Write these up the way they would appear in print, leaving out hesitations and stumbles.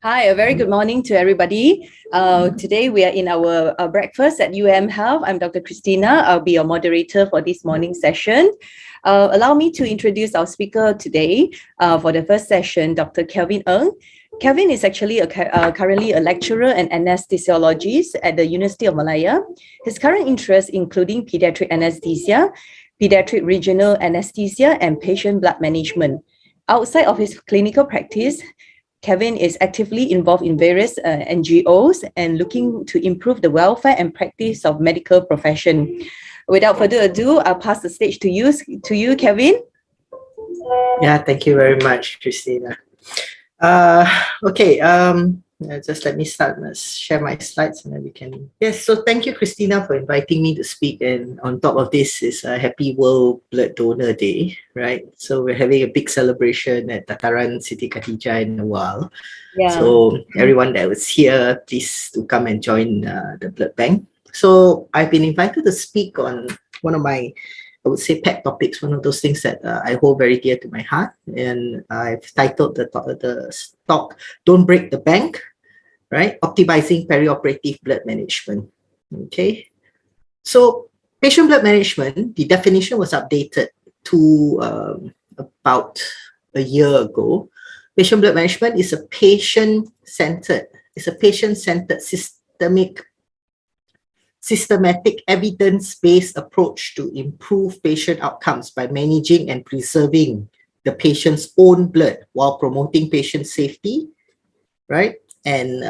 Hi, a very good morning to everybody. Today we are in our breakfast at UMHealth. I'm Dr. Christina. I'll be your moderator for this morning session. Allow me to introduce our speaker today for the first session, Dr. Kelvin Ng. Kelvin is actually currently a lecturer and anesthesiologist at the University of Malaya. His current interests including pediatric anesthesia, pediatric regional anesthesia, and patient blood management. Outside of his clinical practice, Kevin is actively involved in various NGOs and looking to improve the welfare and practice of medical profession. Without further ado, I'll pass the stage to you, Kevin. Yeah, thank you very much, Christina. Just let me share my slides and then we can. Yes, so thank you, Christina, for inviting me to speak. And on top of this is a Happy World Blood Donor Day, right? So we're having a big celebration at Dataran Siti Khadijah in a while. Yeah. So everyone that was here, please to come and join the blood bank. So I've been invited to speak on one of my, I would say, pet topics, one of those things that I hold very dear to my heart. And I've titled the talk, Don't Break the Bank, right? Optimizing Perioperative Blood Management. Okay. So patient blood management, the definition was updated to about a year ago. Patient blood management is a patient-centered, systematic evidence-based approach to improve patient outcomes by managing and preserving the patient's own blood while promoting patient safety, right? And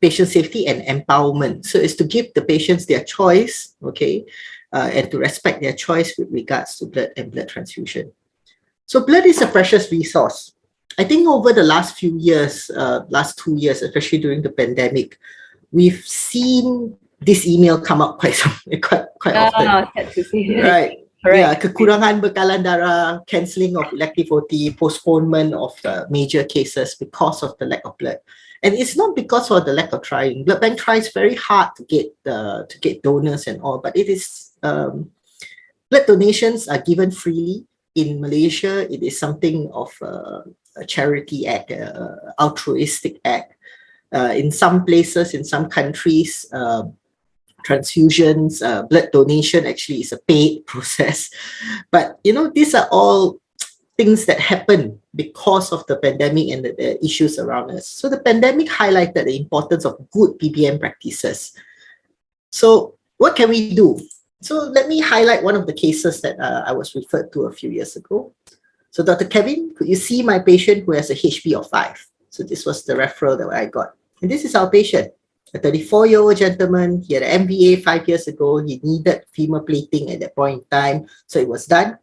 patient safety and empowerment. So it's to give the patients their choice, okay, and to respect their choice with regards to blood and blood transfusion. So blood is a precious resource. I think over the last few years, last 2 years, especially during the pandemic, we've seen this email come up quite often. Right. Correct. Yeah, kekurangan bekalan darah, cancelling of elective OT, postponement of major cases because of the lack of blood. And it's not because of the lack of trying. Blood bank tries very hard to get donors and all, but it is blood donations are given freely in Malaysia. It is something of a charity act, altruistic act. In some places, in some countries, transfusions, blood donation actually is a paid process. But, you know, these are all things that happen because of the pandemic and the issues around us. So the pandemic highlighted the importance of good PBM practices. So what can we do? So let me highlight one of the cases that I was referred to a few years ago. So Dr. Kevin, could you see my patient who has a HB of 5? So this was the referral that I got. And this is our patient. A 34-year-old gentleman, he had an MVA 5 years ago. He needed femur plating at that point in time, so it was done.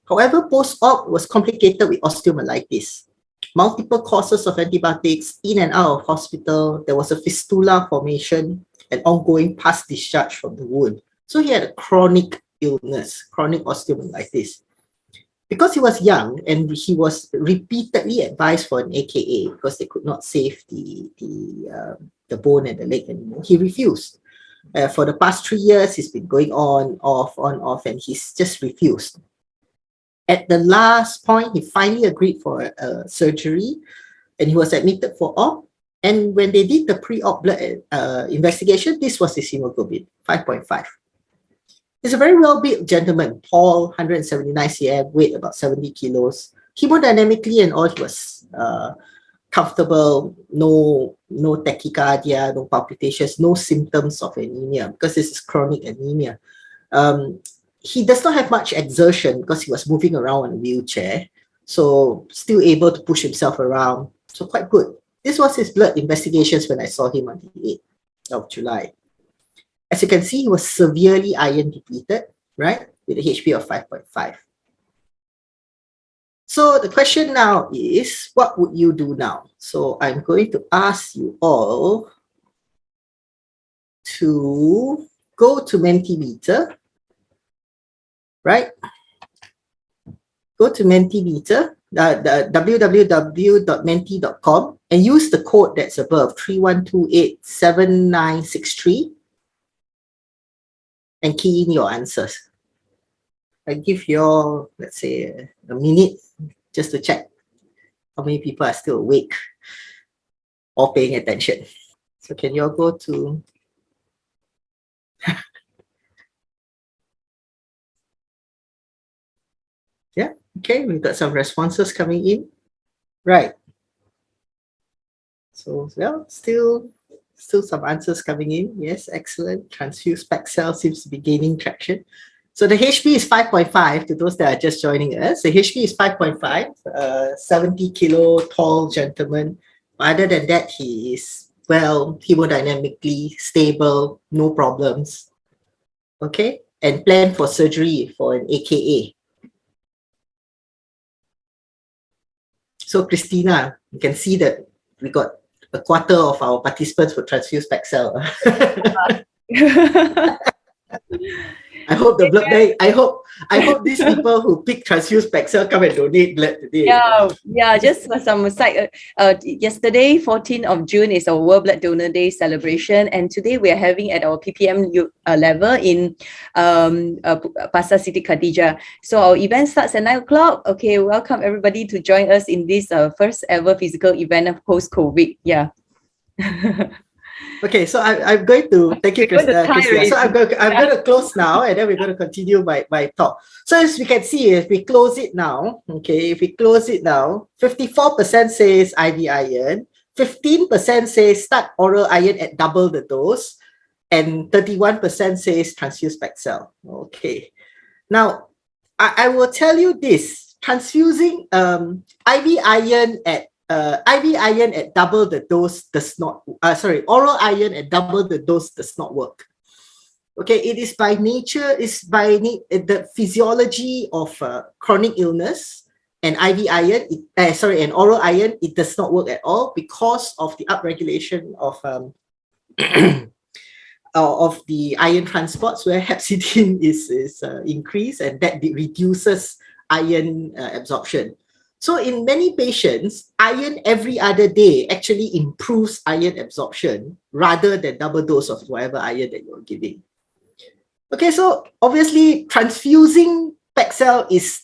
However, post-op was complicated with osteomyelitis. Multiple courses of antibiotics, in and out of hospital. There was a fistula formation and ongoing pus discharge from the wound. So he had a chronic illness, chronic osteomyelitis. Because he was young and he was repeatedly advised for an AKA because they could not save the bone and the leg anymore, he refused. For the past 3 years, he's been going on, off, and he's just refused. At the last point, he finally agreed for a surgery and he was admitted for op. And when they did the pre-op blood investigation, this was his hemoglobin, 5.5. He's a very well-built gentleman, tall, 179 cm, weight about 70 kilos. Hemodynamically and all, he was comfortable, no tachycardia, no palpitations, no symptoms of anemia because this is chronic anemia. He does not have much exertion because he was moving around in a wheelchair, so still able to push himself around, so quite good. This was his blood investigations when I saw him on the 8th of July. As you can see, he was severely iron depleted, right, with a HB of 5.5. So the question now is, what would you do now? So I'm going to ask you all to go to Mentimeter, right? Go to Mentimeter, www.menti.com, and use the code that's above, 31287963, and key in your answers. I give you all, let's say, a minute just to check how many people are still awake. or paying attention. So can you all go to... Yeah, okay, we've got some responses coming in. Right. So, well, still some answers coming in. Yes, excellent. Transfused PEC cell seems to be gaining traction. So the HP is 5.5 to those that are just joining us. The HP is 5.5, 70 kilo tall gentleman. Other than that, he is, well, hemodynamically stable, no problems. Okay, and plan for surgery for an AKA. So Christina, you can see that we got a quarter of our participants for transfused PEC cell. I hope the blood bank, I hope these people who pick transfused PEC cell come and donate blood today. Yeah, just for some side, yesterday, 14th of June is our World Blood Donor Day celebration, and today we are having at our PPM level in Pasar Siti Khadijah. So our event starts at 9 o'clock. Okay, welcome everybody to join us in this first ever physical event of post-COVID. Yeah. Okay, so I'm going to thank you, Christina. So I'm going to close now, and then we're going to continue my talk. So as we can see, if we close it now, okay, 54% says IV iron, 15% says start oral iron at double the dose, and 31% says transfuse PEC cell. Okay, now I will tell you this: transfusing IV iron at double the dose does not, oral iron at double the dose does not work. Okay, it is by nature, the physiology of chronic illness, and IV iron, and oral iron, it does not work at all because of the upregulation of of the iron transports, where hepcidin is increased, and that reduces iron absorption. So in many patients, iron every other day actually improves iron absorption rather than double dose of whatever iron that you're giving. Okay, so obviously transfusing PEC cell is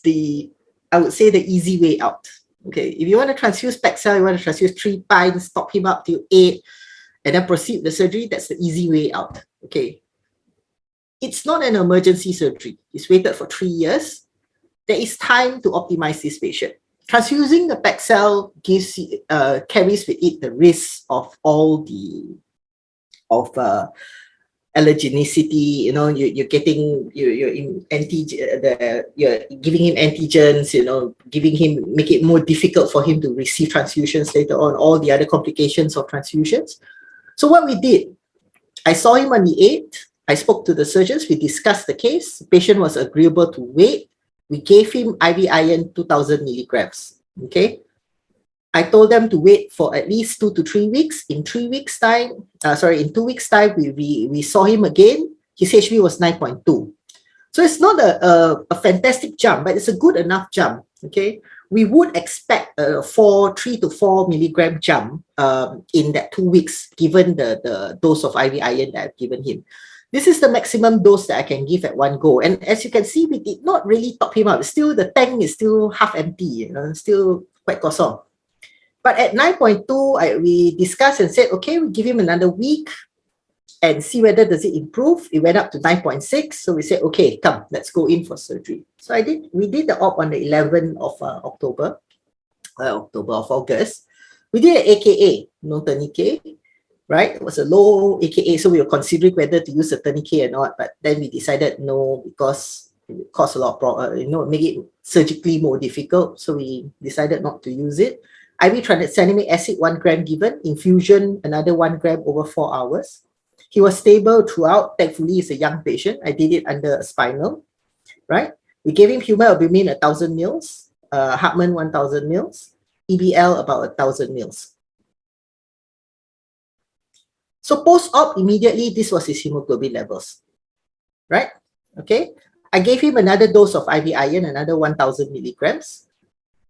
I would say, the easy way out. Okay, if you want to transfuse PEC cell, you want to transfuse 3 pints, top him up to 8, and then proceed with the surgery, that's the easy way out. Okay, it's not an emergency surgery. It's waited for 3 years. There is time to optimize this patient. Transfusing the PEC cell carries with it the risk of all the allergenicity. You know, you're giving him antigens. You know, make it more difficult for him to receive transfusions later on. All the other complications of transfusions. So what we did, I saw him on the 8th. I spoke to the surgeons. We discussed the case. The patient was agreeable to wait. We gave him IV iron 2,000 milligrams. Okay. I told them to wait for at least 2 to 3 weeks. In 2 weeks' time, we saw him again. His HB was 9.2. So it's not a fantastic jump, but it's a good enough jump. Okay. We would expect a 3 to 4 milligram jump in that 2 weeks, given the dose of IV iron that I've given him. This is the maximum dose that I can give at one go. And as you can see, we did not really top him up. Still, the tank is still half empty, still quite kosong. But at 9.2, we discussed and said, okay, we give him another week and see whether does it improve. It went up to 9.6. So we said, okay, come, let's go in for surgery. So we did the op on the 11th of August. We did an AKA, no tourniquet. Right? It was a low AKA, so we were considering whether to use a tourniquet or not, but then we decided no, because it caused a lot of problems, make it surgically more difficult, so we decided not to use it. IV tranexamic acid 1 gram given, infusion another 1 gram over 4 hours. He was stable throughout. Thankfully, he's a young patient. I did it under a spinal, right? We gave him human albumin 1,000 mils, Hartmann 1,000 mils, EBL about 1,000 mils. So post-op, immediately, this was his hemoglobin levels, right? Okay. I gave him another dose of IV iron, another 1,000 milligrams.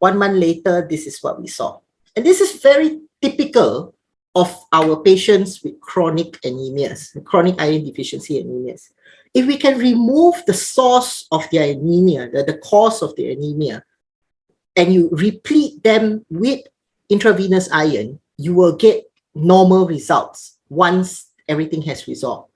1 month later, this is what we saw. And this is very typical of our patients with chronic anemias, chronic iron deficiency anemias. If we can remove the source of their anemia, the cause of the anemia, and you replete them with intravenous iron, you will get normal results once everything has resolved.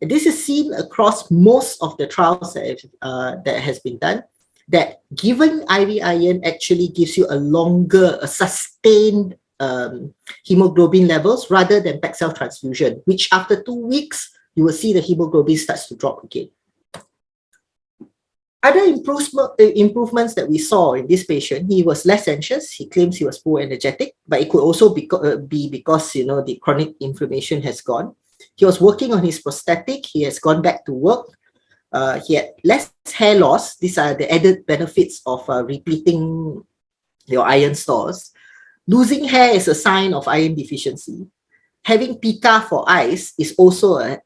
And this is seen across most of the trials that has been done, that giving IV iron actually gives you a sustained hemoglobin levels rather than PEG cell transfusion, which after 2 weeks, you will see the hemoglobin starts to drop again. Other improvements that we saw in this patient, he was less anxious. He claims he was more energetic, but it could also be because the chronic inflammation has gone. He was working on his prosthetic. He has gone back to work. He had less hair loss. These are the added benefits of repleting your iron stores. Losing hair is a sign of iron deficiency. Having pica for eyes is also a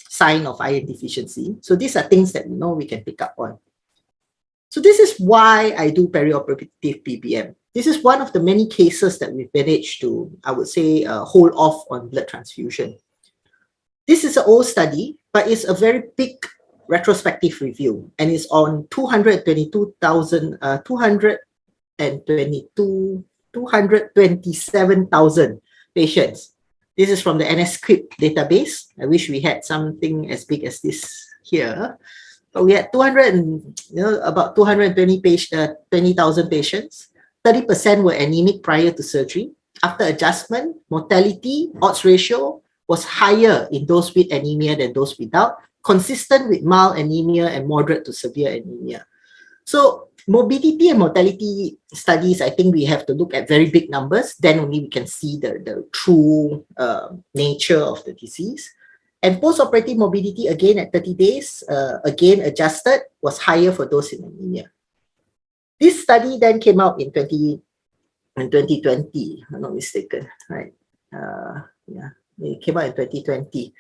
sign of iron deficiency. So these are things that we can pick up on. So this is why I do perioperative PBM. This is one of the many cases that we've managed to, I would say, hold off on blood transfusion. This is an old study, but it's a very big retrospective review, and it's on 227,000 patients. This is from the Anaesthesiology database. I wish we had something as big as this here. But we had about 20,000 patients. 30% were anemic prior to surgery. After adjustment, mortality odds ratio was higher in those with anemia than those without, consistent with mild anemia and moderate to severe anemia. So morbidity and mortality studies, I think we have to look at very big numbers. Then only we can see the true nature of the disease. And post-operative morbidity, again at 30 days, again adjusted, was higher for those in anemia. This study then came out in 2020, if I'm not mistaken, right? It came out in 2020.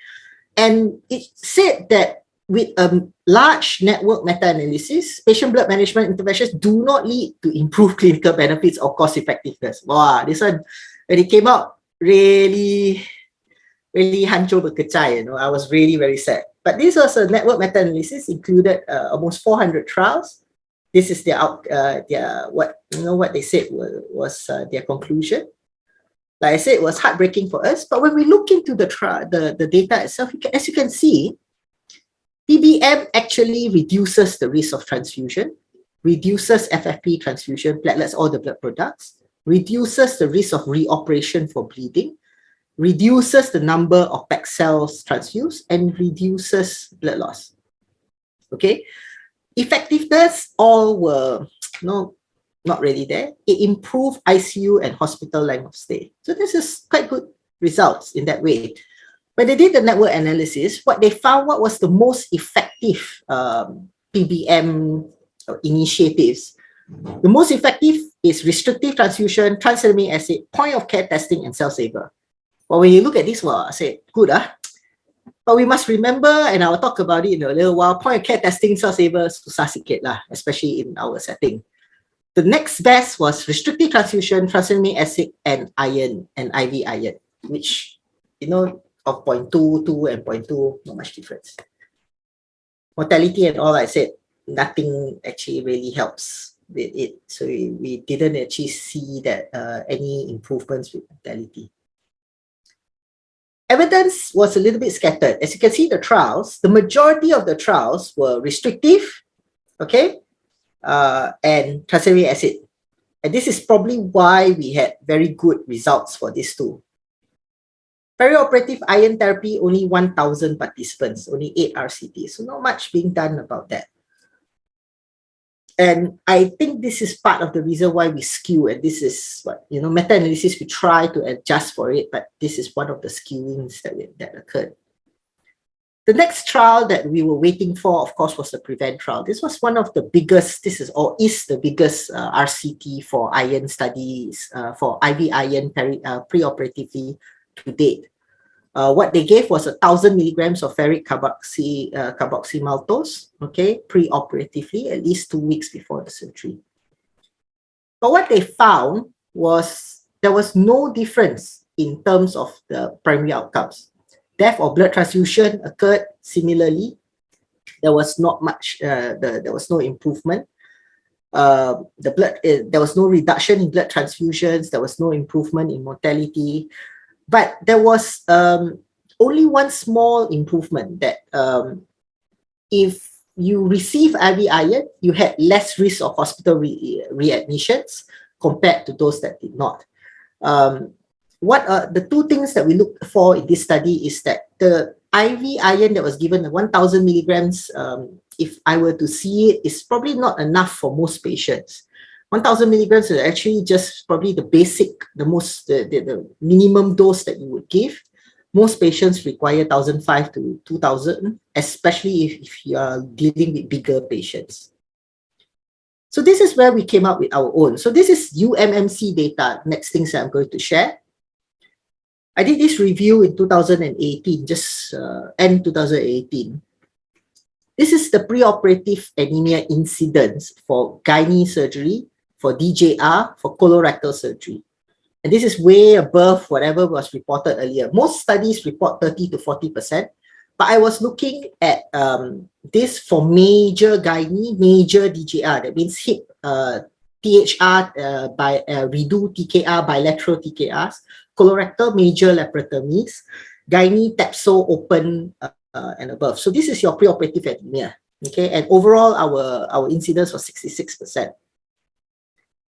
And it said that with a large network meta-analysis, patient blood management interventions do not lead to improved clinical benefits or cost effectiveness. Wow, this one, when it came out, really hancur berkecai, I was really very sad. But this was a network meta-analysis, included almost 400 trials. This is what they said was their conclusion. Like I said, it was heartbreaking for us. But when we look into the data itself, as you can see, PBM actually reduces the risk of transfusion, reduces FFP transfusion, platelets, all the blood products, reduces the risk of reoperation for bleeding, reduces the number of PEG cells transfused, and reduces blood loss. Okay, effectiveness, all were not really there. It improved ICU and hospital length of stay. So this is quite good results in that way. When they did the network analysis, what they found, what was the most effective PBM initiatives. The most effective is restrictive transfusion, tranexamic acid, point of care testing, and cell saver. But when you look at this, well, I say, good, But we must remember, and I'll talk about it in a little while, point of care testing, cell saver, susah sikit lah, especially in our setting. The next best was restrictive transfusion, tranexamic acid, and iron, and IV iron, which, of 0.22 and 0.2, not much difference. Mortality and all, I said, nothing actually really helps with it. So we didn't actually see that any improvements with mortality. Evidence was a little bit scattered. As you can see, the trials, the majority of the trials were restrictive, okay, and tranexamic acid. And this is probably why we had very good results for these two. Perioperative iron therapy, only 1,000 participants, only 8 RCTs. So not much being done about that. And I think this is part of the reason why we skew, and this is what, meta-analysis, we try to adjust for it, but this is one of the skewings that occurred. The next trial that we were waiting for, of course, was the PREVENT trial. This was one of the biggest, is the biggest RCT for iron studies, for IV iron preoperatively to date. What they gave was 1,000 milligrams of ferric carboxymaltose, okay, preoperatively, at least 2 weeks before the surgery. But what they found was there was no difference in terms of the primary outcomes. Death or blood transfusion occurred similarly. There was not much, there was no improvement. The blood, there was no reduction in blood transfusions, there was no improvement in mortality, but there was only one small improvement that if you receive IV iron, you had less risk of hospital readmissions compared to those that did not. What the two things that we look for in this study is that the IV iron that was given, the 1000 milligrams, if I were to see it, is probably not enough for most patients. 1000 milligrams is actually just probably the basic, the minimum dose that you would give. Most patients require 1,500 to 2,000, especially if you are dealing with bigger patients. So this is where we came up with our own. So this is UMMC data, next things that I'm going to share. I did this review in 2018, just end 2018. This is the preoperative anemia incidence for gynae surgery, for DJR, for colorectal surgery. And this is way above whatever was reported earlier. Most studies report 30 to 40%, but I was looking at this for major gynae, major DJR, that means hip, THR, redo TKR, bilateral TKRs, colorectal major laparotomies, gynae, TAPSO, open, and above. So this is your preoperative anemia, okay? And overall, our incidence was 66%.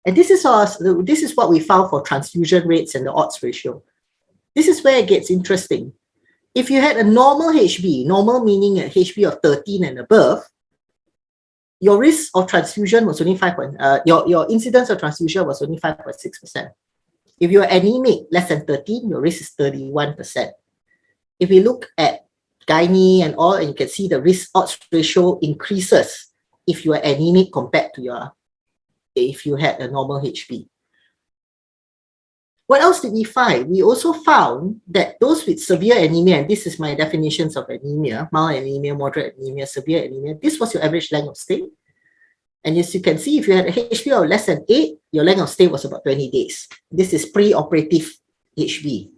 And this is what we found for transfusion rates and the odds ratio. This is where it gets interesting. If you had a normal HB, normal meaning a HB of 13 and above, your risk of transfusion was only your incidence of transfusion was only 5.6%. If you're anemic, less than 13, your risk is 31%. If we look at gynae and all, and you can see the risk odds ratio increases if you are anemic compared to if you had a normal HB. What else did we find? We also found that those with severe anemia, and this is my definitions of anemia, mild anemia, moderate anemia, severe anemia, this was your average length of stay. And as you can see, if you had a HB of less than 8, your length of stay was about 20 days. This is pre-operative HB,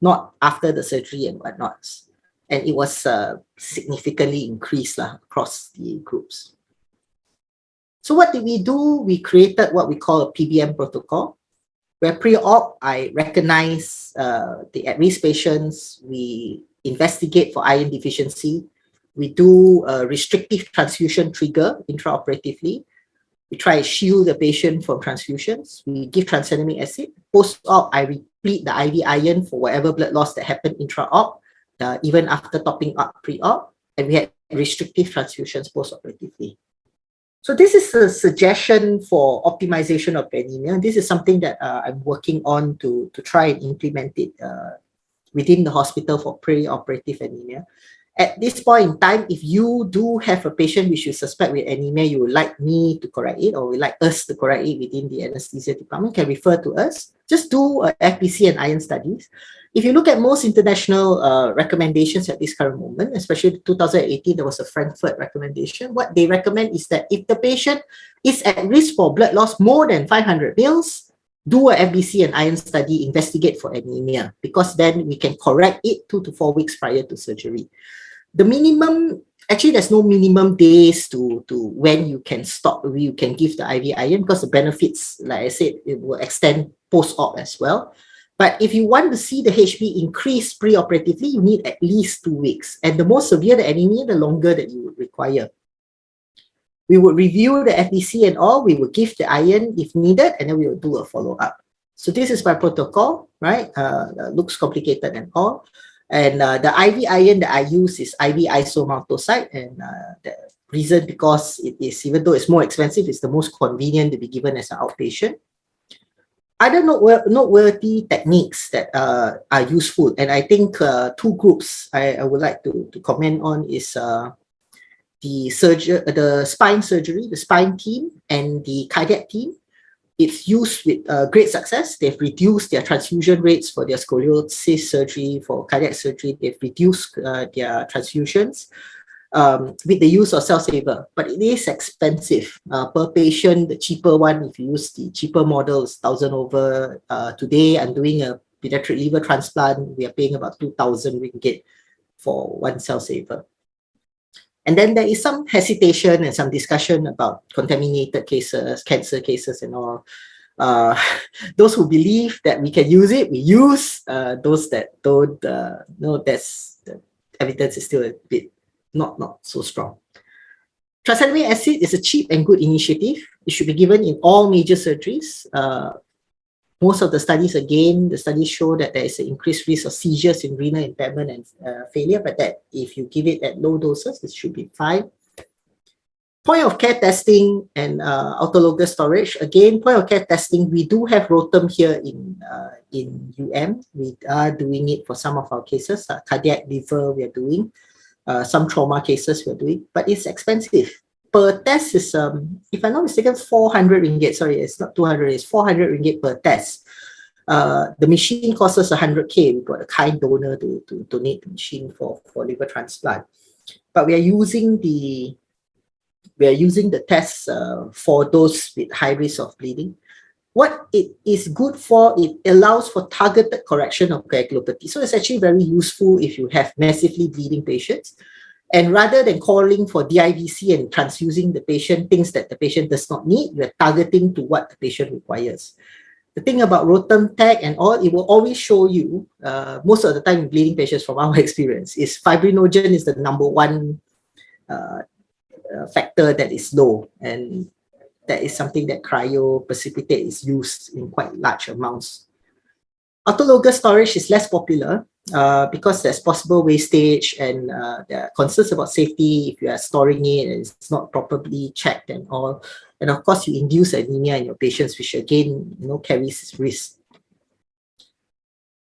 not after the surgery and whatnot. And it was significantly increased across the groups. So what did we do? We created what we call a PBM protocol, where pre-op, I recognize the at-risk patients, we investigate for iron deficiency, we do a restrictive transfusion trigger intraoperatively, we try to shield the patient from transfusions, we give tranexamic acid. Post-op, I replete the IV iron for whatever blood loss that happened intra-op, even after topping up pre-op, and we had restrictive transfusions post-operatively. So this is a suggestion for optimization of anemia. This is something that I'm working on to try and implement it within the hospital for pre-operative anemia. At this point in time, if you do have a patient which you suspect with anemia, you would like me to correct it, or would like us to correct it within the anesthesia department, can refer to us. Just do FBC and iron studies. If you look at most international recommendations at this current moment, especially 2018, there was a Frankfurt recommendation. What they recommend is that if the patient is at risk for blood loss more than 500 mils, do a FBC and iron study, investigate for anemia, because then we can correct it 2 to 4 weeks prior to surgery. The minimum, actually there's no minimum days to when you can stop, you can give the IV iron, because the benefits, like I said, it will extend post-op as well. But if you want to see the HB increase pre-operatively, you need at least 2 weeks. And the more severe the anemia, the longer that you would require. We would review the FBC and all, we would give the iron if needed, and then we will do a follow-up. So this is my protocol, right? Looks complicated and all. And the IV iron that I use is IV isomaltoside, and the reason because it is, even though it's more expensive, it's the most convenient to be given as an outpatient. Other noteworthy techniques that are useful, and I think 2 groups I would like to comment on is the spine surgery, the spine team, and the cardiac team. It's used with great success. They've reduced their transfusion rates for their scoliosis surgery, for cardiac surgery. They've reduced their transfusions with the use of cell saver, but it is expensive per patient. The cheaper one, if you use the cheaper model, is 1,000 over. Today, I'm doing a pediatric liver transplant. We are paying about 2,000 ringgit for one cell saver. And then there is some hesitation and some discussion about contaminated cases, cancer cases and all. Those who believe that we can use it, we use. Those that don't, no, that's the evidence is still a bit not so strong. Tranexamic acid is a cheap and good initiative. It should be given in all major surgeries. Most of the studies, again, the studies show that there is an increased risk of seizures in renal impairment and failure, but that if you give it at low doses, it should be fine. Point of care testing and autologous storage. Again, point of care testing, we do have ROTEM here in UM. We are doing it for some of our cases. Cardiac, liver, we are doing. Some trauma cases we are doing, but it's expensive. Per test is, if I'm not mistaken, 400 ringgit. Sorry, it's not 200, it's 400 ringgit per test. The machine costs us 100K. We got a kind donor to donate the machine for liver transplant. But we are using the tests for those with high risk of bleeding. What it is good for, it allows for targeted correction of coagulopathy. So it's actually very useful if you have massively bleeding patients. And rather than calling for DIVC and transfusing the patient, things that the patient does not need, you're targeting to what the patient requires. The thing about ROTEM tag and all, it will always show you, most of the time in bleeding patients from our experience, is fibrinogen is the #1 factor that is low, and that is something that cryoprecipitate is used in quite large amounts. Autologous storage is less popular because there's possible wastage and there are concerns about safety if you are storing it and it's not properly checked and all. And of course, you induce anemia in your patients, which again, carries risk.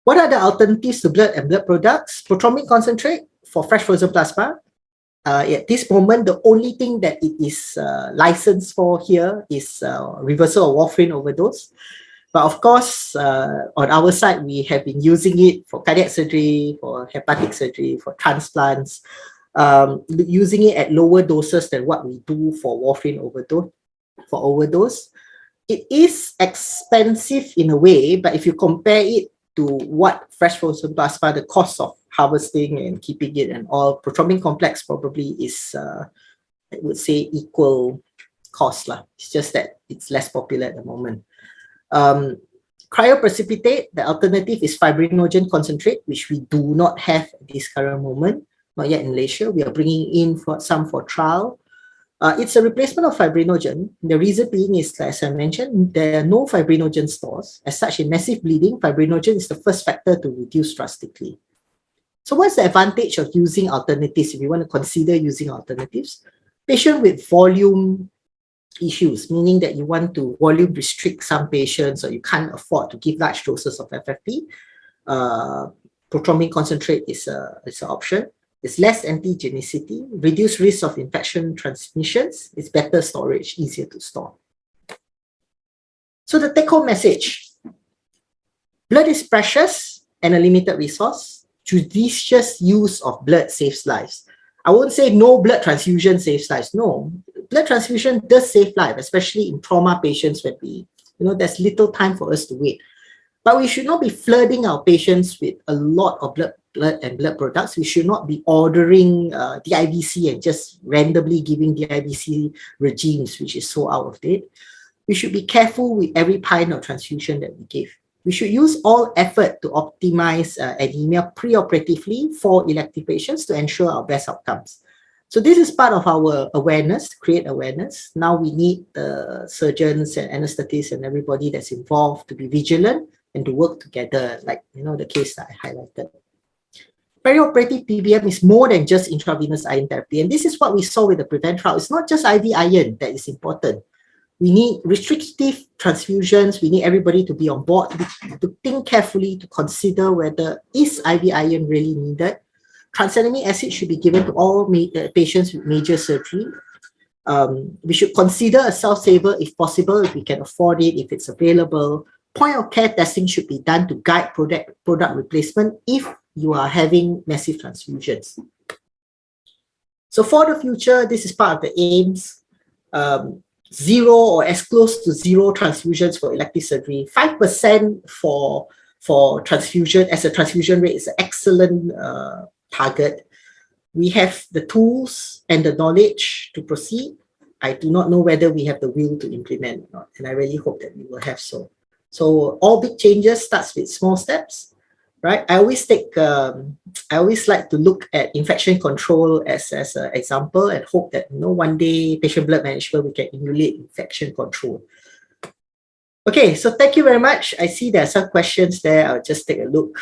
What are the alternatives to blood and blood products? Prothrombin concentrate for fresh frozen plasma. At this moment, the only thing that it is licensed for here is reversal of warfarin overdose. But of course, on our side, we have been using it for cardiac surgery, for hepatic surgery, for transplants, using it at lower doses than what we do for warfarin overdose. It is expensive in a way, but if you compare it to what fresh frozen plasma, the cost of harvesting and keeping it and all, prothrombin complex probably is, I would say, equal cost lah. It's just that it's less popular at the moment. Cryoprecipitate, the alternative is fibrinogen concentrate, which we do not have at this current moment, not yet in Malaysia. We are bringing in some for trial. It's a replacement of fibrinogen. The reason being is, as I mentioned, there are no fibrinogen stores. As such, in massive bleeding, fibrinogen is the first factor to reduce drastically. So what's the advantage of using alternatives if you want to consider using alternatives? Patient with volume issues, meaning that you want to volume restrict some patients or you can't afford to give large doses of FFP, prothrombin concentrate is an option. It's less antigenicity, reduced risk of infection transmissions, it's better storage, easier to store. So the take-home message: blood is precious and a limited resource. Judicious use of blood saves lives. I won't say no blood transfusion saves lives. No, blood transfusion does save life, especially in trauma patients when there's little time for us to wait. But we should not be flooding our patients with a lot of blood and blood products. We should not be ordering DIVC and just randomly giving DIVC regimes, which is so out of date. We should be careful with every pint of transfusion that we give. We should use all effort to optimize anemia preoperatively for elective patients to ensure our best outcomes. So this is part of our awareness, to create awareness. Now we need the surgeons and anesthetists and everybody that's involved to be vigilant and to work together, like the case that I highlighted. Perioperative PBM is more than just intravenous iron therapy. And this is what we saw with the PREVENT trial. It's not just IV iron that is important. We need restrictive transfusions. We need everybody to be on board, to think carefully, to consider whether is IV iron really needed. Tranexamic acid should be given to all patients with major surgery. We should consider a self-saver if possible, if we can afford it, if it's available. Point of care testing should be done to guide product replacement if you are having massive transfusions. So for the future, this is part of the aims. Zero or as close to zero transfusions for elective surgery. 5% for transfusion as a transfusion rate is an excellent target. We have the tools and the knowledge to proceed. I do not know whether we have the will to implement or not, and I really hope that we will have so. So all big changes starts with small steps, right? I always like to look at infection control as an example and hope that one day patient blood management we can emulate infection control. Okay, so thank you very much. I see there are some questions there. I'll just take a look.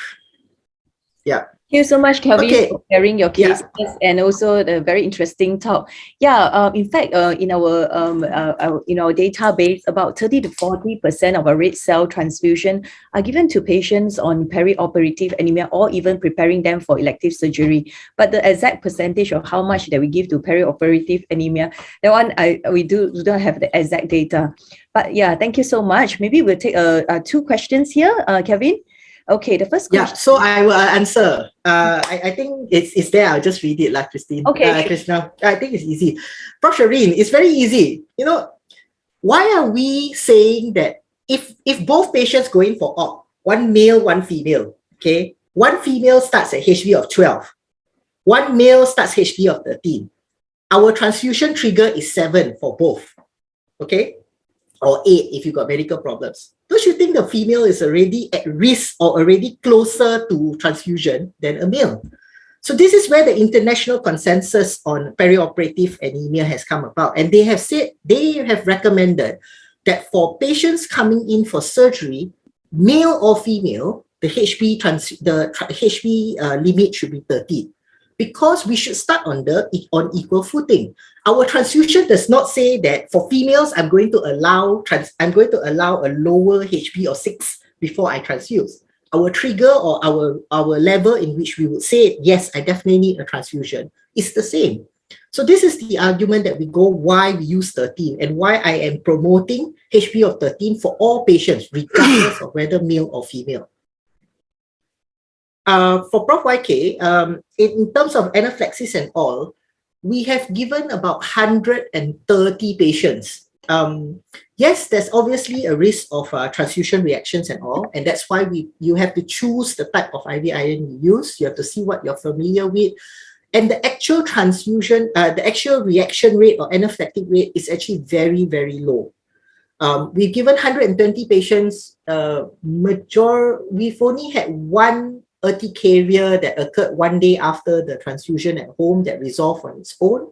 Yeah. Thank you so much, Kelvin, for sharing your cases and also the very interesting talk. In fact, in our database, about 30 to 40% of our red cell transfusion are given to patients on perioperative anemia or even preparing them for elective surgery. But the exact percentage of how much that we give to perioperative anemia, that one we don't have the exact data. But yeah, thank you so much. Maybe we'll take two questions here, Kelvin. Okay, the first question. Yeah, so I will answer. I think it's there. I'll just read it, Christine. Okay. Krishna, I think it's easy. Prof. Shireen, it's very easy. Why are we saying that if both patients going for op, one male, one female, okay, one female starts at HB of 12, one male starts HB of 13, our transfusion trigger is 7 for both, okay, or 8 if you got medical problems. Don't you think the female is already at risk or already closer to transfusion than a male? So this is where the international consensus on perioperative anemia has come about. And they have recommended that for patients coming in for surgery, male or female, the HB limit should be 13. Because we should start on equal footing. Our transfusion does not say that for females, I'm going to allow a lower HB of 6 before I transfuse. Our trigger or our level in which we would say, yes, I definitely need a transfusion is the same. So this is the argument that we go why we use 13 and why I am promoting HB of 13 for all patients, regardless of whether male or female. For Prof. YK, in terms of anaphylaxis and all, we have given about 130 patients. Yes, there's obviously a risk of transfusion reactions and all, and that's why you have to choose the type of IV iron you use. You have to see what you're familiar with. And the actual transfusion, the actual reaction rate or anaphylactic rate is actually very, very low. We've given 120 patients. We've only had one urticaria that occurred one day after the transfusion at home that resolved on its own,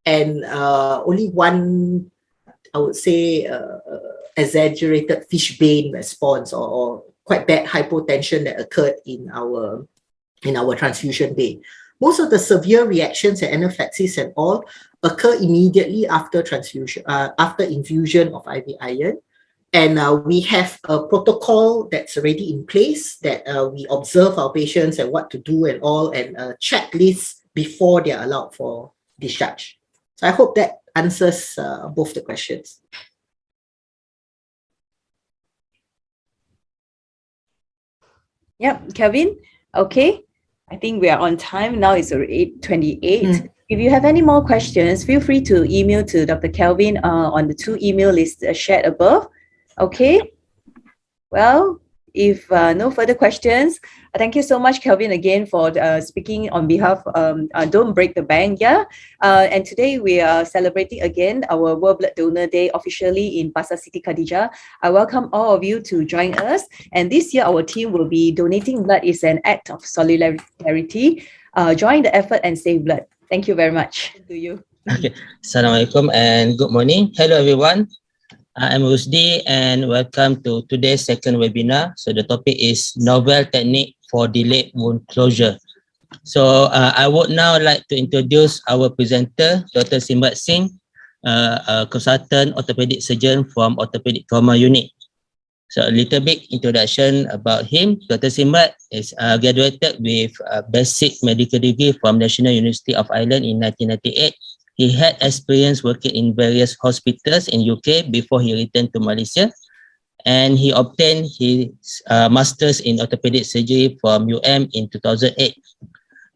and only one, I would say, exaggerated fishbane response or quite bad hypotension that occurred in our transfusion day. Most of the severe reactions and anaphylaxis and all occur immediately after transfusion, after infusion of IV iron. And we have a protocol that's already in place that we observe our patients and what to do and all, and a checklist before they're allowed for discharge. So I hope that answers both the questions. Yep, Kelvin. Okay, I think we are on time. Now it's already 8:28. If you have any more questions, feel free to email to Dr. Kelvin on the 2 email lists shared above. Okay, well, if no further questions, thank you so much, Kelvin, again for speaking on behalf of Don't Break the Bank. And today we are celebrating again our World Blood Donor Day officially in Pasar Siti Khadijah. I welcome all of you to join us. And this year our team will be donating blood is an act of solidarity. Join the effort and save blood. Thank you very much. To you. Okay. Assalamualaikum and good morning. Hello everyone. I'm Rusdi and welcome to today's second webinar. So the topic is novel technique for delayed wound closure. So I would now like to introduce our presenter, Dr. Singh, a consultant orthopedic surgeon from Orthopaedic Trauma Unit. So a little bit introduction about him. Dr. Simmrat is graduated with a basic medical degree from National University of Ireland in 1998. He had experience working in various hospitals in UK before he returned to Malaysia. And he obtained his master's in orthopedic surgery from in 2008.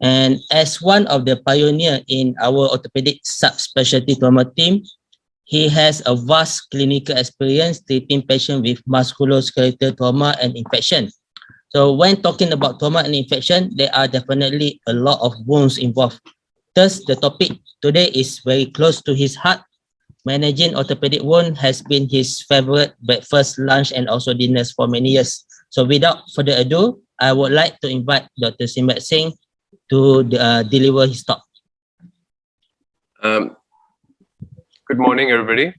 And as one of the pioneers in our orthopedic subspecialty trauma team, he has a vast clinical experience treating patients with musculoskeletal trauma and infection. So when talking about trauma and infection, there are definitely a lot of wounds involved. Thus, the topic today is very close to his heart. Managing orthopedic wound has been his favorite breakfast, lunch, and also dinners for many years. So without further ado, I would like to invite Dr. Simmrat Singh to deliver his talk. Good morning, everybody.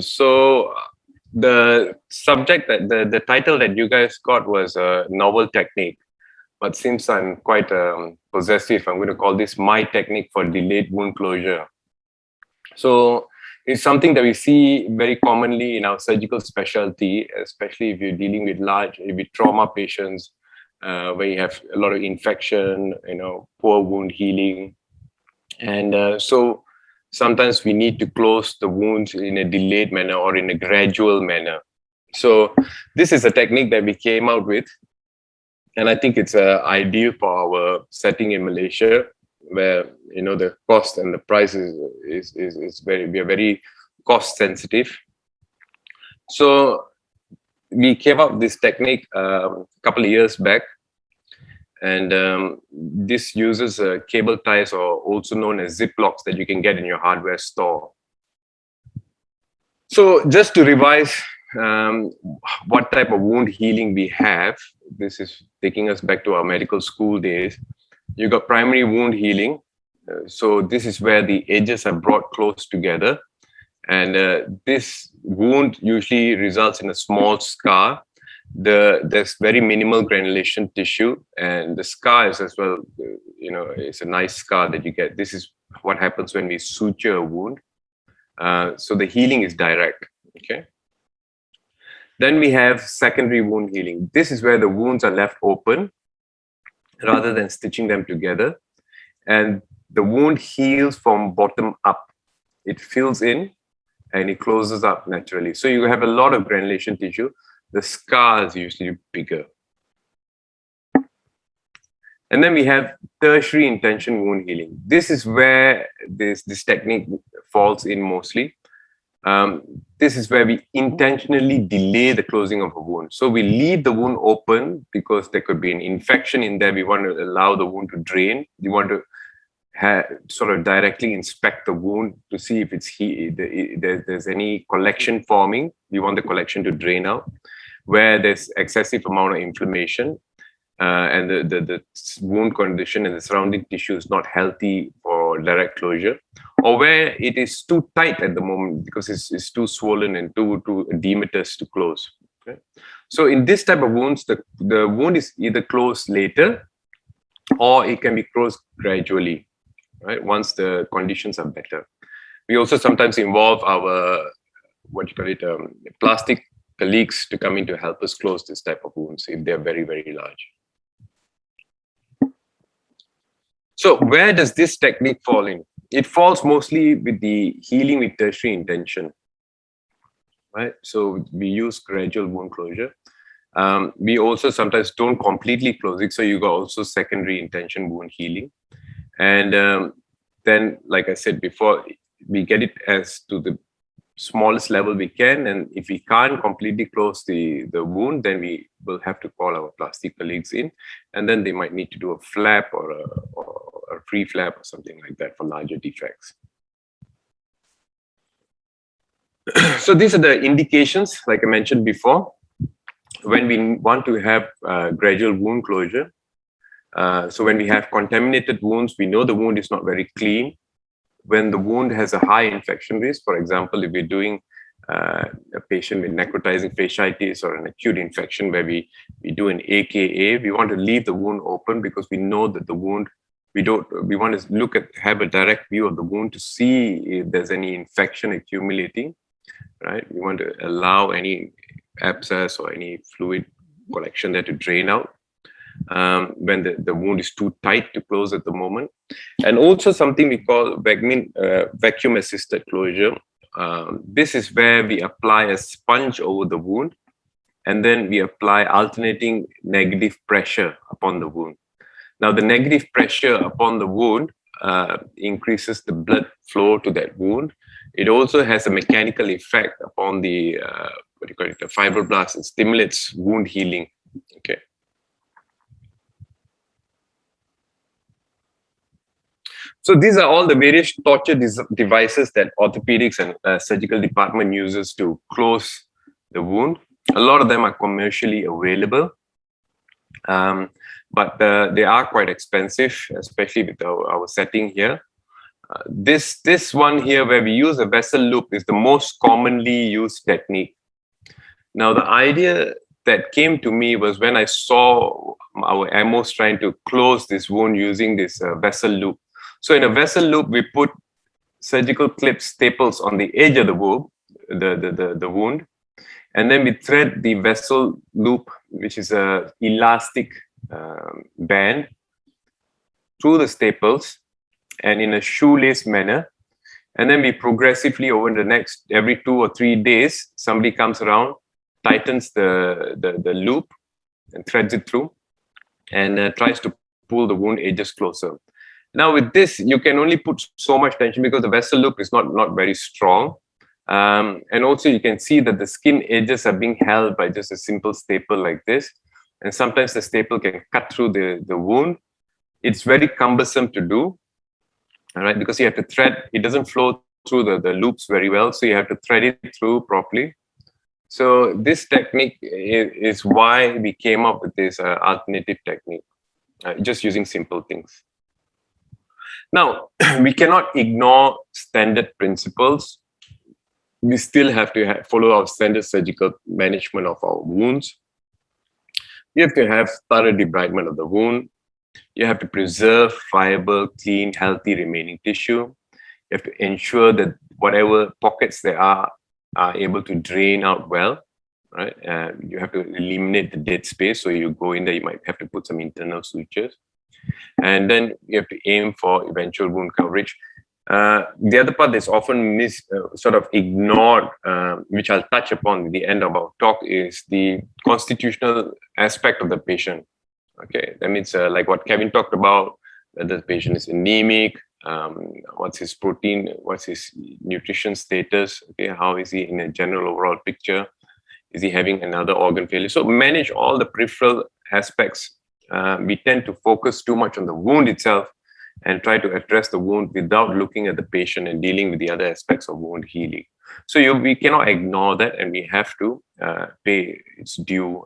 So the subject that the title that you guys got was a novel technique, but since I'm quite possessive, I'm going to call this my technique for delayed wound closure. So it's something that we see very commonly in our surgical specialty, especially if you're dealing with trauma patients, where you have a lot of infection, poor wound healing. And so sometimes we need to close the wounds in a delayed manner or in a gradual manner. So this is a technique that we came out with, and I think it's ideal for our setting in Malaysia, where the cost and the price is we are very cost sensitive. So we came up with this technique a couple of years back, and this uses cable ties, or also known as zip locks, that you can get in your hardware store. So just to revise what type of wound healing we have, this is taking us back to our medical school days. You got primary wound healing. So this is where the edges are brought close together. And this wound usually results in a small scar. There's very minimal granulation tissue, and the scar is as well, it's a nice scar that you get. This is what happens when we suture a wound. So the healing is direct, okay? Then we have secondary wound healing. This is where the wounds are left open rather than stitching them together. And the wound heals from bottom up. It fills in and it closes up naturally. So you have a lot of granulation tissue. The scar is usually bigger. And then we have tertiary intention wound healing. This is where this technique falls in mostly. This is where we intentionally delay the closing of a wound. So we leave the wound open because there could be an infection in there. We want to allow the wound to drain. We want to sort of directly inspect the wound to see if there's any collection forming. We want the collection to drain out. Where there's excessive amount of inflammation and the wound condition and the surrounding tissue is not healthy for direct closure, or where it is too tight at the moment because it's too swollen and too edematous to close. Okay? So in this type of wounds, the wound is either closed later or it can be closed gradually, right? Once the conditions are better. We also sometimes involve our plastic colleagues to come in to help us close this type of wounds if they're very, very large. So where does this technique fall in? It falls mostly with the healing with tertiary intention, right? So we use gradual wound closure. We also sometimes don't completely close it. So you got also secondary intention wound healing. And then, like I said before, we get it as to the smallest level we can, and if we can't completely close the wound, then we will have to call our plastic colleagues in, and then they might need to do a flap or a free flap or something like that for larger defects. So these are the indications, like I mentioned before, when we want to have gradual wound closure. So when we have contaminated wounds, we know the wound is not very clean. When the wound has a high infection risk, for example, if we're doing a patient with necrotizing fasciitis or an acute infection where we do an AKA, we want to leave the wound open because we know that the wound, we want to have a direct view of the wound to see if there's any infection accumulating, right? We want to allow any abscess or any fluid collection there to drain out. When the wound is too tight to close at the moment. And also something we call vacuum assisted closure. This is where we apply a sponge over the wound, and then we apply alternating negative pressure upon the wound. Now the negative pressure upon the wound increases the blood flow to that wound. It also has a mechanical effect upon the fibroblasts. It stimulates wound healing. Okay. So these are all the various torture devices that orthopedics and surgical department uses to close the wound. A lot of them are commercially available, but they are quite expensive, especially with our setting here. This one here, where we use a vessel loop, is the most commonly used technique. Now, the idea that came to me was when I saw our MOs trying to close this wound using this vessel loop. So in a vessel loop, we put surgical clip staples on the edge of the wound, and then we thread the vessel loop, which is a elastic band, through the staples and in a shoelace manner. And then we progressively, over the next, every 2 or 3 days, somebody comes around, tightens the loop and threads it through, and tries to pull the wound edges closer. Now with this, you can only put so much tension because the vessel loop is not very strong. And also you can see that the skin edges are being held by just a simple staple like this. And sometimes the staple can cut through the wound. It's very cumbersome to do, all right, because you have to thread. It doesn't flow through the loops very well, so you have to thread it through properly. So this technique is why we came up with this alternative technique, just using simple things. Now, we cannot ignore standard principles. We still have to follow our standard surgical management of our wounds. You have to have thorough debridement of the wound. You have to preserve viable, clean, healthy remaining tissue. You have to ensure that whatever pockets there are able to drain out well, right? You have to eliminate the dead space. So you go in there, you might have to put some internal sutures. And then you have to aim for eventual wound coverage. The other part that's often sort of ignored, which I'll touch upon at the end of our talk, is the constitutional aspect of the patient. Okay, that means like what Kevin talked about, whether the patient is anemic, what's his protein, what's his nutrition status, okay, how is he in a general overall picture, is he having another organ failure? So manage all the peripheral aspects. We tend to focus too much on the wound itself and try to address the wound without looking at the patient and dealing with the other aspects of wound healing. So we cannot ignore that, and we have to pay its due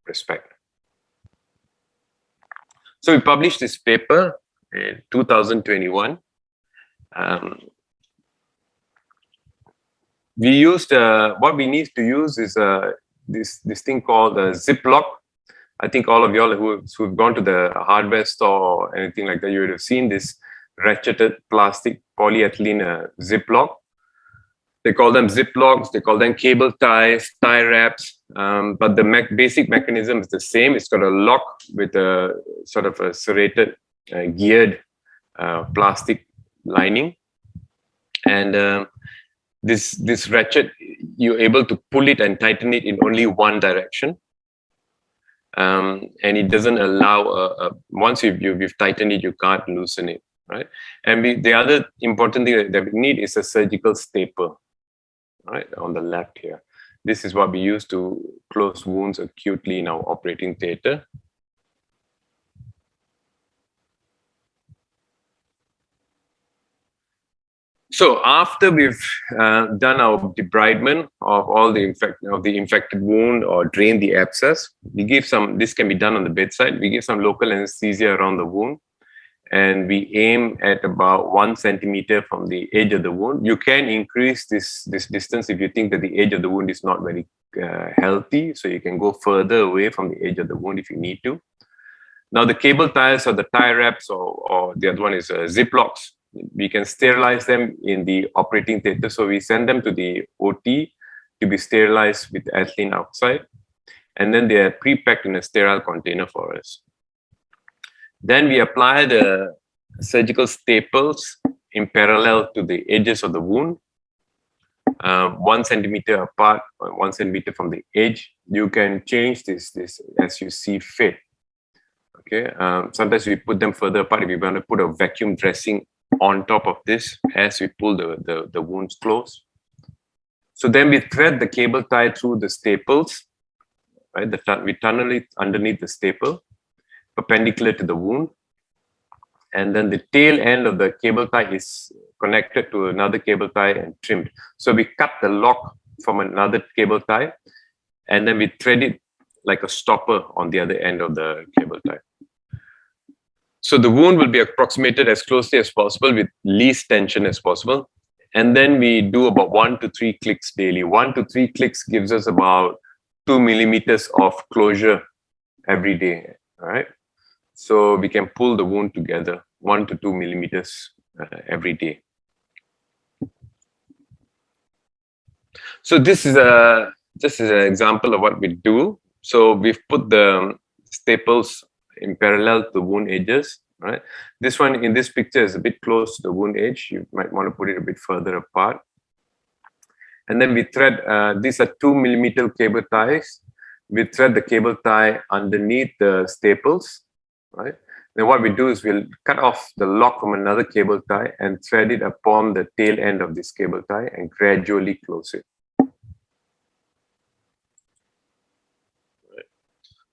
respect. So we published this paper in 2021. We used, what we need to use is this thing called a Ziploc. I think all of y'all who've gone to the hardware store or anything like that, you would have seen this ratcheted plastic polyethylene Ziploc. They call them Ziplocs, they call them cable ties, tie wraps, but the basic mechanism is the same. It's got a lock with a sort of a serrated, geared plastic lining. And this ratchet, you're able to pull it and tighten it in only one direction. And it doesn't allow, once you've tightened it, you can't loosen it, right? And the other important thing that we need is a surgical staple, right, on the left here. This is what we use to close wounds acutely in our operating theater. So after we've done our debridement of all the infected wound or drained the abscess, we give some, this can be done on the bedside, we give some local anesthesia around the wound, and we aim at about 1 centimeter from the edge of the wound. You can increase this distance if you think that the edge of the wound is not very healthy, so you can go further away from the edge of the wound if you need to. Now the cable ties or the tie wraps, or the other one is Ziplocs, we can sterilize them in the operating theater. So we send them to the OT to be sterilized with ethylene oxide, and then they are pre-packed in a sterile container for us. Then we apply the surgical staples in parallel to the edges of the wound, 1 centimeter apart, 1 centimeter from the edge. You can change this as you see fit. Okay, sometimes we put them further apart if you want to put a vacuum dressing on top of this as we pull the wounds close. So then we thread the cable tie through the staples, right? We tunnel it underneath the staple, perpendicular to the wound. and then the tail end of the cable tie is connected to another cable tie and trimmed. So we cut the lock from another cable tie, and then we thread it like a stopper on the other end of the cable tie. So the wound will be approximated as closely as possible with least tension as possible. And then we do about 1 to 3 clicks daily. 1 to 3 clicks gives us about 2 millimeters of closure every day. All right. So we can pull the wound together 1 to 2 millimeters every day. So this is just an example of what we do. So we've put the staples in parallel to the wound edges, right? This one in this picture is a bit close to the wound edge. You might want to put it a bit further apart. And then we thread, these are 2 millimeter cable ties. We thread the cable tie underneath the staples, right? Then what we do is we'll cut off the lock from another cable tie and thread it upon the tail end of this cable tie and gradually close it.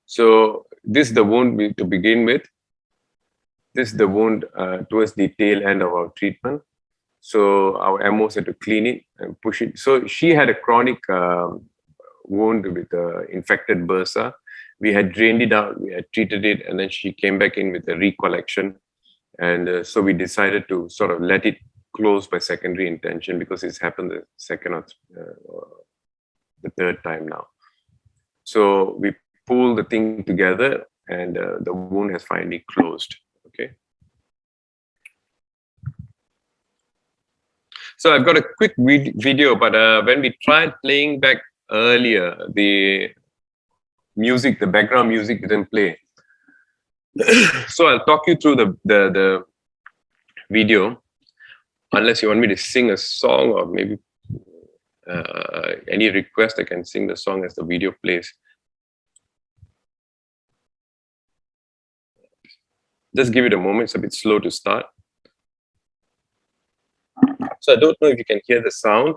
So this is the wound to begin with. This is the wound towards the tail end of our treatment. So our MOs had to clean it and push it. So she had a chronic wound with infected bursa. We had drained it out, we had treated it, and then she came back in with a recollection. And so we decided to sort of let it close by secondary intention because it's happened the second or the third time now. So we pull the thing together and the wound has finally closed. Okay. So I've got a quick video, but when we tried playing back earlier, the music, the background music didn't play. So I'll talk you through the video, unless you want me to sing a song or maybe any request, I can sing the song as the video plays. Just give it a moment, it's a bit slow to start. So I don't know if you can hear the sound.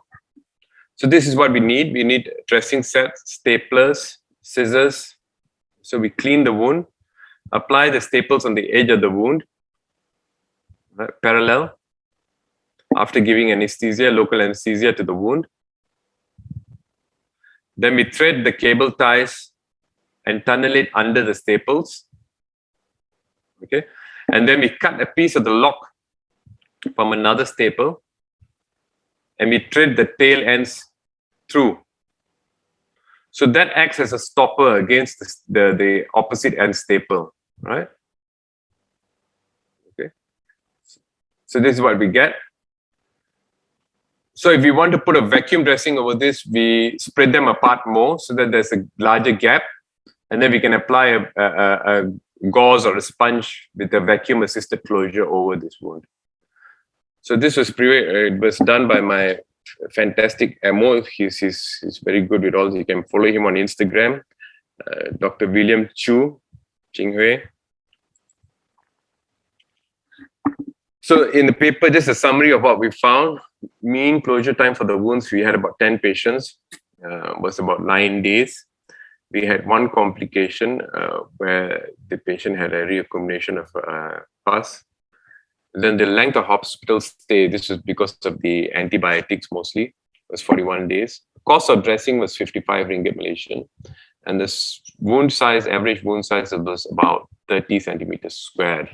So this is what we need. We need dressing sets, staplers, scissors. So we clean the wound, apply the staples on the edge of the wound, right, parallel, after giving anesthesia, local anesthesia to the wound. Then we thread the cable ties and tunnel it under the staples. Okay, and then we cut a piece of the lock from another staple and we thread the tail ends through. So that acts as a stopper against the opposite end staple, right? Okay, so this is what we get. So if we want to put a vacuum dressing over this, we spread them apart more so that there's a larger gap, and then we can apply a gauze or a sponge with a vacuum assisted closure over this wound. So this was it was done by my fantastic MO. He's very good with all. You can follow him on Instagram, Dr. William Ching Hui. So in the paper, just a summary of what we found. Mean closure time for the wounds, we had about 10 patients, was about 9 days. We had one complication where the patient had a reaccumulation of pus. Then the length of hospital stay, this was because of the antibiotics mostly, was 41 days. Cost of dressing was 55 ringgit Malaysian. And the wound size, average wound size was about 30 centimeters squared.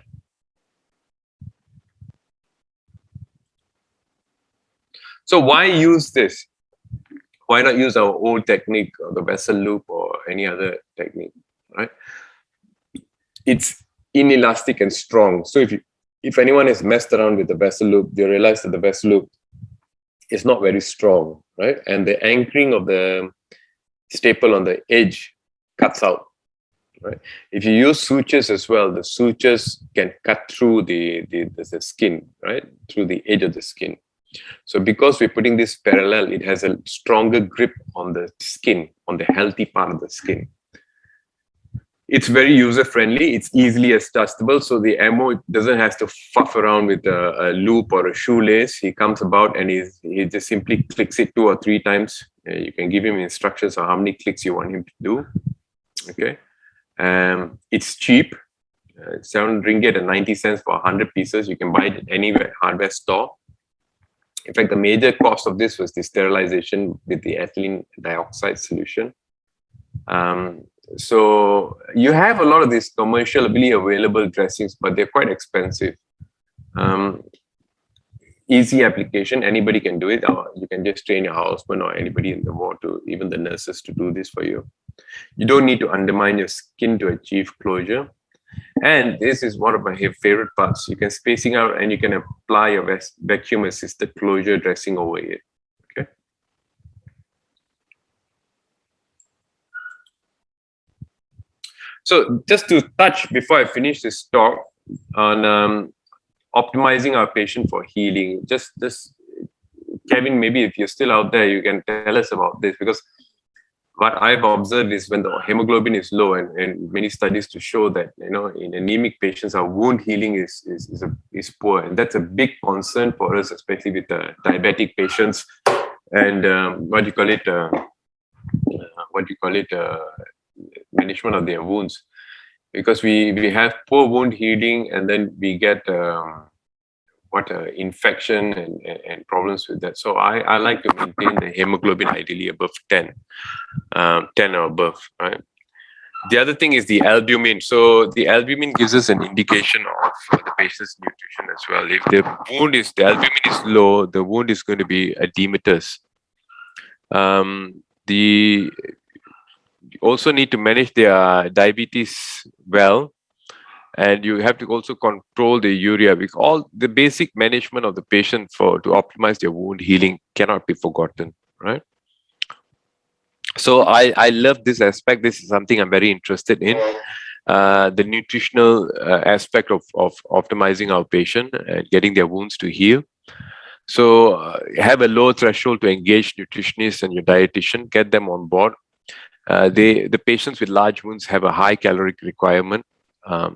So why use this? Why not use our old technique or the vessel loop or any other technique, right? It's inelastic and strong. So if anyone has messed around with the vessel loop, they realize that the vessel loop is not very strong, right? And the anchoring of the staple on the edge cuts out, right? If you use sutures as well, the sutures can cut through the skin, right? Through the edge of the skin. So because we're putting this parallel, it has a stronger grip on the skin, on the healthy part of the skin. It's very user-friendly. It's easily adjustable. So the MO doesn't have to fuff around with a loop or a shoelace. He comes about and he just simply clicks it 2 or 3 times. You can give him instructions on how many clicks you want him to do. Okay. It's cheap. 7 ringgit and 90 cents for 100 pieces. You can buy it anywhere, hardware store. In fact, the major cost of this was the sterilization with the ethylene dioxide solution. So you have a lot of these commercially available dressings, but they're quite expensive. Easy application, anybody can do it. Or you can just train your houseman or anybody in the ward, to even the nurses, to do this for you. You don't need to undermine your skin to achieve closure. And this is one of my favorite parts. You can spacing out and you can apply your vacuum assisted closure dressing over it. Okay. So just to touch before I finish this talk on optimizing our patient for healing. Just Kevin, maybe if you're still out there, you can tell us about this, because what I've observed is when the hemoglobin is low, and many studies to show that, you know, in anemic patients, our wound healing is poor, and that's a big concern for us, especially with diabetic patients and management of their wounds, because we have poor wound healing, and then we get infection and problems with that. So I like to maintain the hemoglobin ideally above 10 or above, right? The other thing is the albumin. So the albumin gives us an indication of the patient's nutrition as well. If the albumin is low, the wound is going to be edematous. You also need to manage their diabetes well, and you have to also control the urea, because all the basic management of the patient to optimize their wound healing cannot be forgotten, right? So I love this aspect. This is something I'm very interested in, the nutritional aspect of optimizing our patient and getting their wounds to heal. So have a low threshold to engage nutritionists and your dietitian, get them on board. The patients with large wounds have a high caloric requirement. I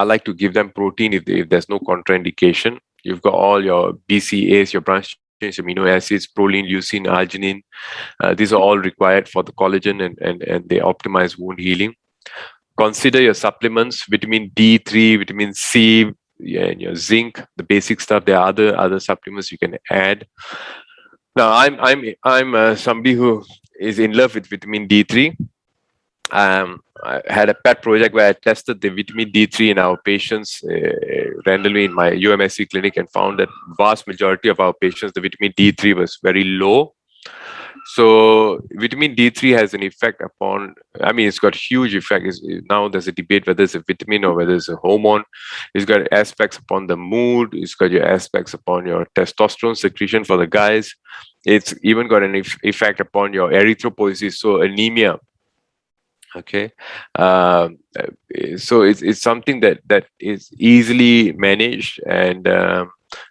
like to give them protein if there's no contraindication. You've got all your BCAAs, your branch chain amino acids, proline, leucine, arginine. These are all required for the collagen and they optimize wound healing. Consider your supplements: vitamin D3, vitamin C, and your zinc, the basic stuff. There are other supplements you can add. Now, I'm somebody who is in love with vitamin D3. I had a pet project where I tested the vitamin D3 in our patients randomly in my UMHealth clinic, and found that vast majority of our patients, the vitamin D3 was very low. So vitamin D3 has an effect upon, it's got huge effect. Now there's a debate whether it's a vitamin or whether it's a hormone. It's got aspects upon the mood. It's got your aspects upon your testosterone secretion for the guys. It's even got an effect upon your erythropoiesis, so anemia. Okay, so it's something that is easily managed, and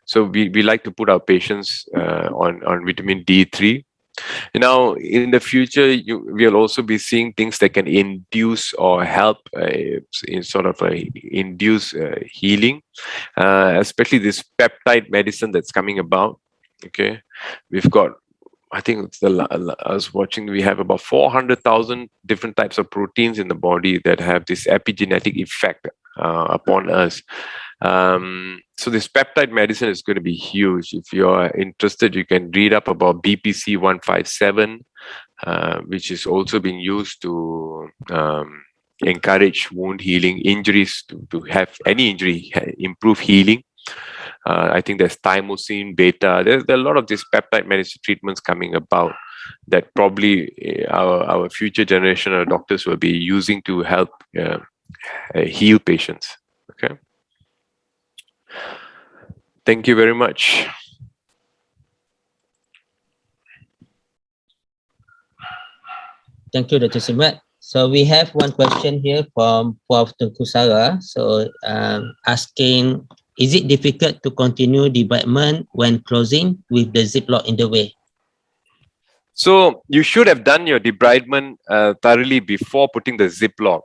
so we like to put our patients on vitamin D3. Now, in the future, we'll also be seeing things that can induce or help in sort of induce healing, especially this peptide medicine that's coming about. Okay, we've got, I think I was watching, we have about 400,000 different types of proteins in the body that have this epigenetic effect upon us. So this peptide medicine is going to be huge. If you're interested, you can read up about BPC 157, which is also being used to encourage wound healing, injuries, to have any injury, improve healing. I think there's thymosin, beta. There are a lot of these peptide medicine treatments coming about that probably our future generation of doctors will be using to help heal patients. Okay. Thank you very much. Thank you, Dr. Simmrat. So we have one question here from Prof. Tengku Sarah. So asking, is it difficult to continue debridement when closing with the ziplock in the way? So you should have done your debridement thoroughly before putting the ziplock.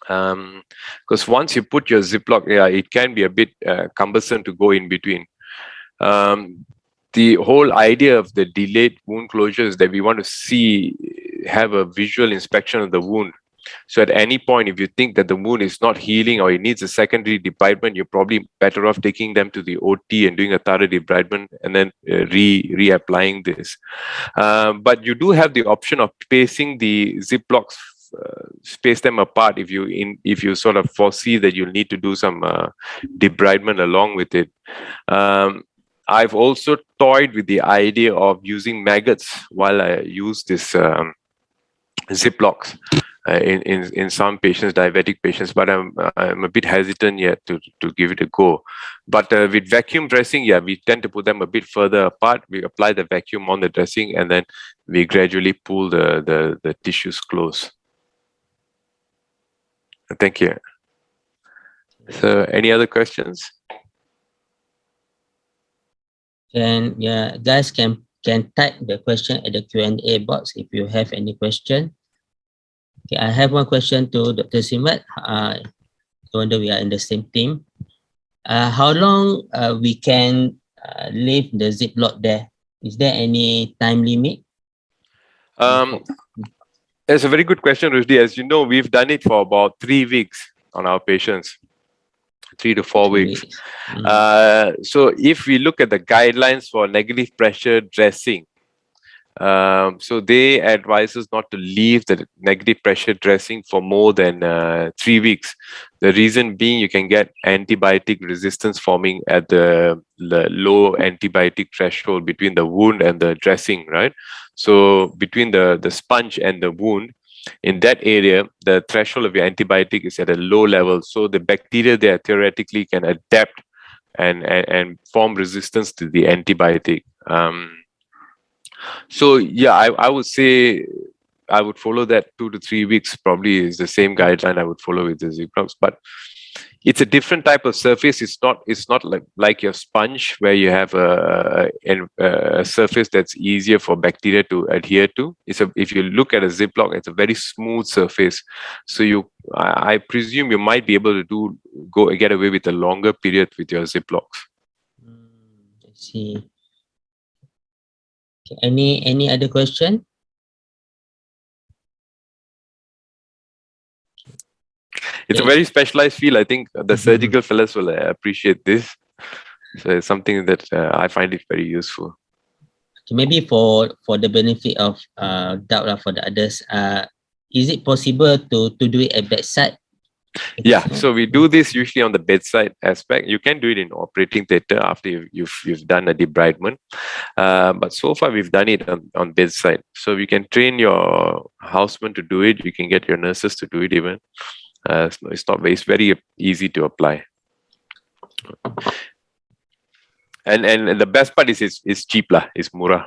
Because once you put your ziplock, it can be a bit cumbersome to go in between. The whole idea of the delayed wound closure is that we want to have a visual inspection of the wound So at any point, if you think that the wound is not healing or it needs a secondary debridement, you're probably better off taking them to the OT and doing a thorough debridement and then reapplying this. But you do have the option of spacing the Ziplocs, space them apart if you sort of foresee that you'll need to do some debridement along with it. I've also toyed with the idea of using maggots while I use this Ziplocs in some patients, diabetic patients, but I'm a bit hesitant yet to give it a go. But with vacuum dressing, yeah, we tend to put them a bit further apart. We apply the vacuum on the dressing and then we gradually pull the tissues close. Thank you. So any other questions? And yeah, guys can type the question at the Q&A box if you have any question. Okay, I have one question to Dr. Simmrat. I wonder we are in the same team. How long we can leave the Ziploc there? Is there any time limit? That's a very good question, Rusdi. As you know, we've done it for about 3 weeks on our patients. 3 to 4 weeks. So if we look at the guidelines for negative pressure dressing, so they advise us not to leave the negative pressure dressing for more than 3 weeks. The reason being you can get antibiotic resistance forming at the low antibiotic threshold between the wound and the dressing, right? So between the sponge and the wound, in that area, the threshold of your antibiotic is at a low level. So the bacteria there theoretically can adapt and form resistance to the antibiotic. So yeah, I would say I would follow that 2 to 3 weeks, probably is the same guideline I would follow with the Ziplocs. But it's a different type of surface. It's not like your sponge where you have a surface that's easier for bacteria to adhere to. If you look at a Ziploc, it's a very smooth surface. So I presume you might be able to get away with a longer period with your Ziplocs. I see. Okay, any other question? It's a very specialized field. I think the surgical fellows will appreciate this. So it's something that I find it very useful. Maybe for the benefit of doubt for the others, is it possible to do it at bedside? Yeah, so we do this usually on the bedside aspect. You can do it in operating theatre after you've done a debridement, but so far we've done it on bedside. So you can train your houseman to do it. You can get your nurses to do it even. It's very easy to apply. And the best part is it's cheap lah. It's murah.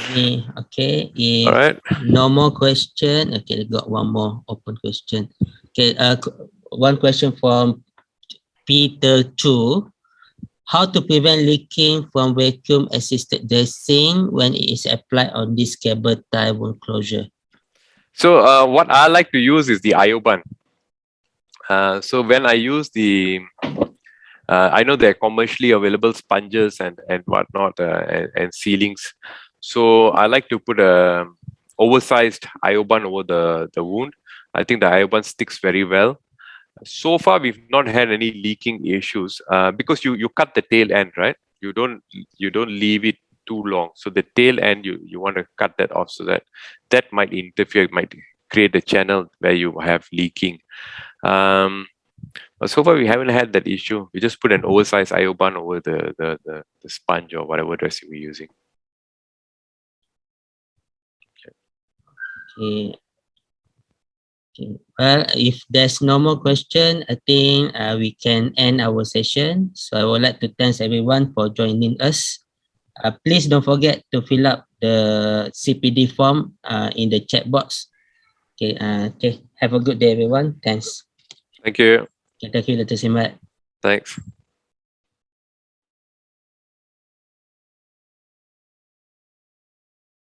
Okay. All right. No more question. Okay, I got one more open question. Okay. One question from Peter Chu. How to prevent leaking from vacuum assisted dressing when it is applied on this cable tie wound closure? So what I like to use is the IOBAN. So when I use I know there are commercially available sponges and whatnot and sealings. So I like to put a oversized IOBAN over the wound. I think the IOBAN sticks very well. So far, we've not had any leaking issues because you cut the tail end, right? You don't leave it too long. So the tail end, you want to cut that off so that might interfere, might create a channel where you have leaking. But so far we haven't had that issue. We just put an oversized IOBAN over the sponge or whatever dressing we're using. Okay. Well, if there's no more question, I think we can end our session. So I would like to thank everyone for joining us. Please don't forget to fill up the CPD form in the chat box. Okay. Okay. Have a good day, everyone. Thanks. Thank you. Okay, thank you, Dr. Simmrat. Thanks.